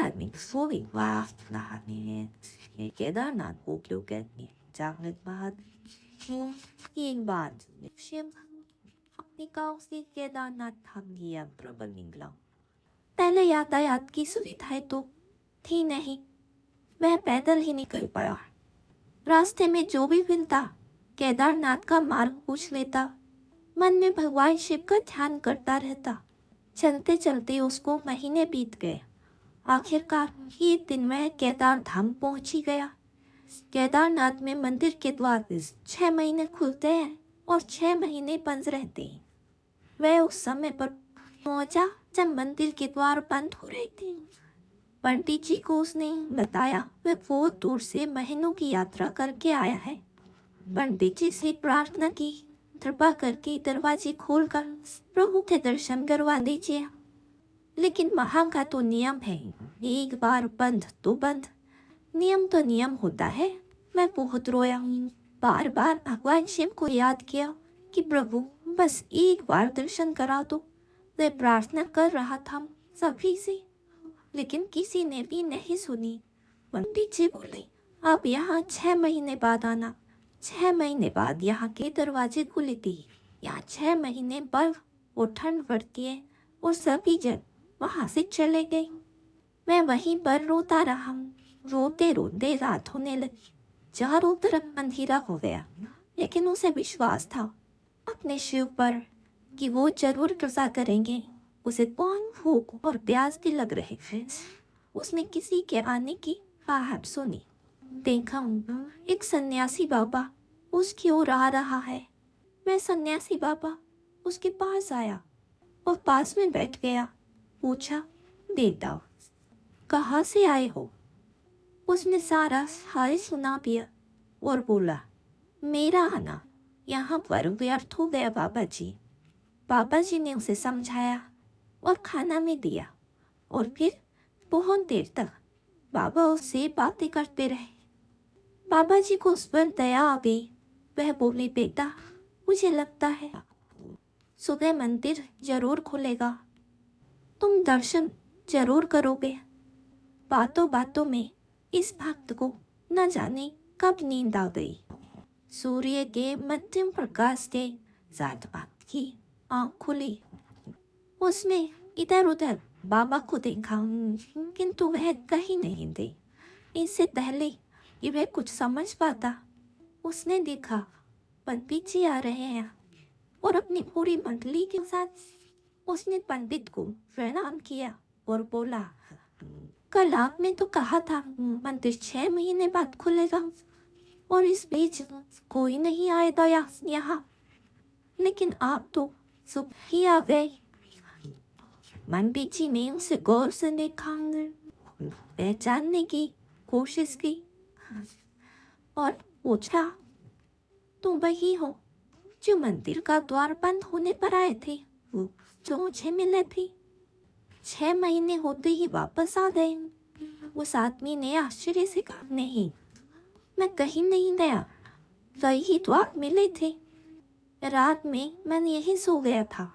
Därmed får vi vakna Kedarnath को क्यों कहते हैं? जागने के बाद एक बार शिव अपनी गांव से केदारनाथ धाम गया प्रबल निकला। पहले यातायात की सुविधाएं तो थी नहीं, वह पैदल ही निकल पड़ा। रास्ते में जो भी मिलता केदारनाथ का मार्ग पूछ लेता, मन में भगवान शिव का ध्यान करता रहता। चलते चलते उसको महीने बीत गए। आखिरकार एक दिन वह केदार धाम पहुंच ही गया। केदारनाथ में मंदिर के द्वार 6 महीने खुलते हैं और 6 महीने बंद रहते हैं। वह उस समय पर पहुंचा जब मंदिर के द्वार बंद हो रहे थे। पंडित जी को उसने बताया वह बहुत दूर से महीनों की यात्रा करके आया है। पंडित जी से प्रार्थना की, कृपा करके दरवाजे खोलकर प्रभु के दर्शन करवा दीजिए। लेकिन वहाँ का तो नियम है, एक बार बंद तो बंद। नियम तो नियम होता है। मैं बहुत रोया, बार बार भगवान शिव को याद किया कि प्रभु बस एक बार दर्शन करा दो। मैं प्रार्थना कर रहा था सभी से, लेकिन किसी ने भी नहीं सुनी। पंडित जी बोले, आप यहाँ 6 महीने बाद आना। 6 महीने बाद यहाँ के दरवाजे खुले थे। यहाँ 6 महीने बर्फ और ठंड पड़ती है और सभी जन वहाँ से चले गए। मैं वहीं पर रोता रहा। रोते रोते रात होने लगी। चारों तरफ अंधेरा हो गया, लेकिन उसे विश्वास था अपने शिव पर कि वो जरूर कृपा करेंगे। उसे कौन भूख और प्यास भी लग रहे थे। उसने किसी के आने की आहट सुनी। देखा एक सन्यासी बाबा उसकी ओर आ रहा है। मैं सन्यासी बाबा उसके पास आया और पास में बैठ गया। पूछा, बेटा कहाँ से आए हो? उसने सारा हाल सुना दिया और बोला, मेरा आना यहाँ पर व्यर्थ हो गया बाबा जी। बाबा जी ने उसे समझाया और खाना में दिया और फिर बहुत देर तक बाबा उससे बातें करते रहे। बाबा जी को उस पर दया आ गई। वह बोले, बेटा मुझे लगता है सुबह मंदिर जरूर खुलेगा, तुम दर्शन जरूर करोगे। बातों बातों में इस भक्त को न जाने कब नींद आ गई। सूर्य के मध्यम प्रकाश से जात भक्त की आँख खुली। उसने इधर उधर बाबा को देखा, किंतु वह कहीं नहीं थे। इससे पहले कि वह कुछ समझ पाता, उसने देखा पंडित जी आ रहे हैं और अपनी पूरी मंडली के साथ उसने पंडित को प्रणाम किया और बोला, कल आपने तो कहा था मंदिर 6 महीने बाद खुलेगा और इस बीच कोई नहीं आएगा यहाँ, लेकिन आप तो सुबह ही आ गए। पंडित जी ने उसे गौर से देखा, पहचानने की कोशिश की और पूछा, तुम वही हो जो मंदिर का द्वार बंद होने पर आए थे, वो जो मुझे मिले थे? 6 महीने होते ही वापस आ गए। उस आदमी ने आश्चर्य से कहा, नहीं मैं कहीं नहीं गया, वही तो आप मिले थे। रात में मैंने यही सो गया था,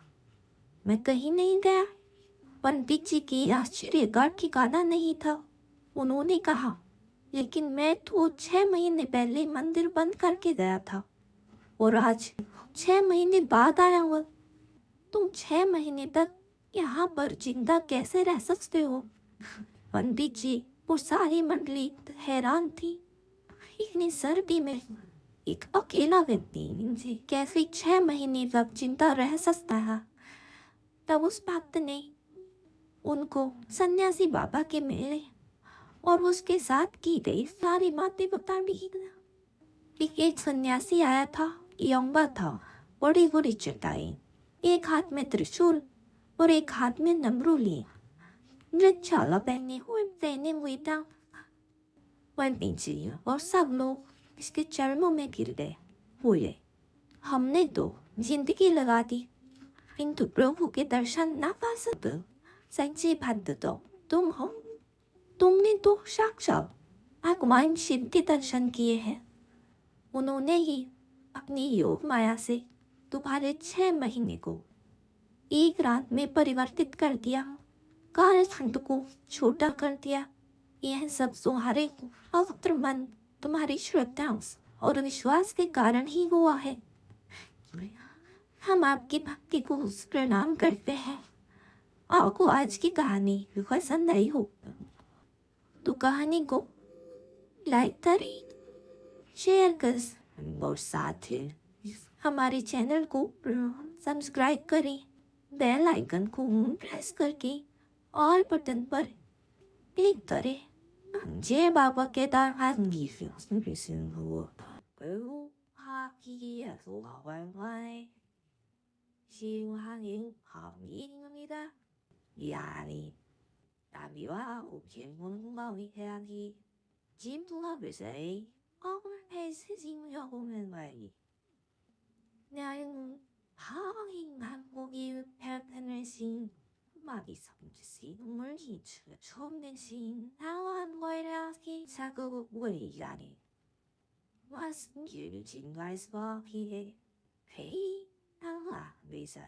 मैं कहीं नहीं गया। पंडित जी की आश्चर्य का ठिकाना नहीं था। उन्होंने कहा, लेकिन मैं तो 6 महीने पहले मंदिर बंद करके गया था और आज 6 महीने बाद आया हुआ। तुम 6 महीने तक यहाँ पर जिंदा कैसे रह सकते हो? पंडित जी और सारी मंडली हैरान थी। इतनी सर्दी में एक अकेला व्यक्ति कैसे 6 महीने तक जिंदा रह सकता है? तब उस भक्त ने उनको सन्यासी बाबा के मिले और उसके साथ की गई सारी बातें बता दी। एक सन्यासी आया था, यंगा था, बड़ी बड़ी चटाई, एक हाथ में त्रिशूल और एक हाथ में डमरू लिए, नृत्यशाला पहने हुए था। पंडित जी और सब लोग इसके चरणों में गिर गए। बोले, हमने तो जिंदगी लगा दी, किंतु प्रभु के दर्शन ना पा सकते। सच्चे भक्त तो तुम हो। तुमने तो साक्षात भगवान शिव के दर्शन किए हैं। उन्होंने ही अपनी योग माया से तुम्हारे 6 महीने को एक रात में परिवर्तित कर दिया। काल ठंड को छोटा कर दिया। यह सब तुम्हारे पवित्र मन, तुम्हारी श्रद्धा और विश्वास के कारण ही हुआ है। हम आपकी भक्ति को प्रणाम करते हैं। आपको आज की कहानी पसंद आई हो तो कहानी को लाइक करें, शेयर करें और साथ ही हमारे चैनल को सब्सक्राइब करें। बेल आइकन को प्रेस करके ऑल बटन पर क्लिक करें। जय बाबा केदारनाथ की 시행합니다. 야니 나비와 오케몬 마음이 해야니 짐투합에서의 어머니 스승여고는 말이 나는 하인 한국이 편편을 신 마비 섬지시 물기 처음 내신 나한 거이라기 사고 머리가니 왔은 길 진갈스바 피해 회의 나와 위사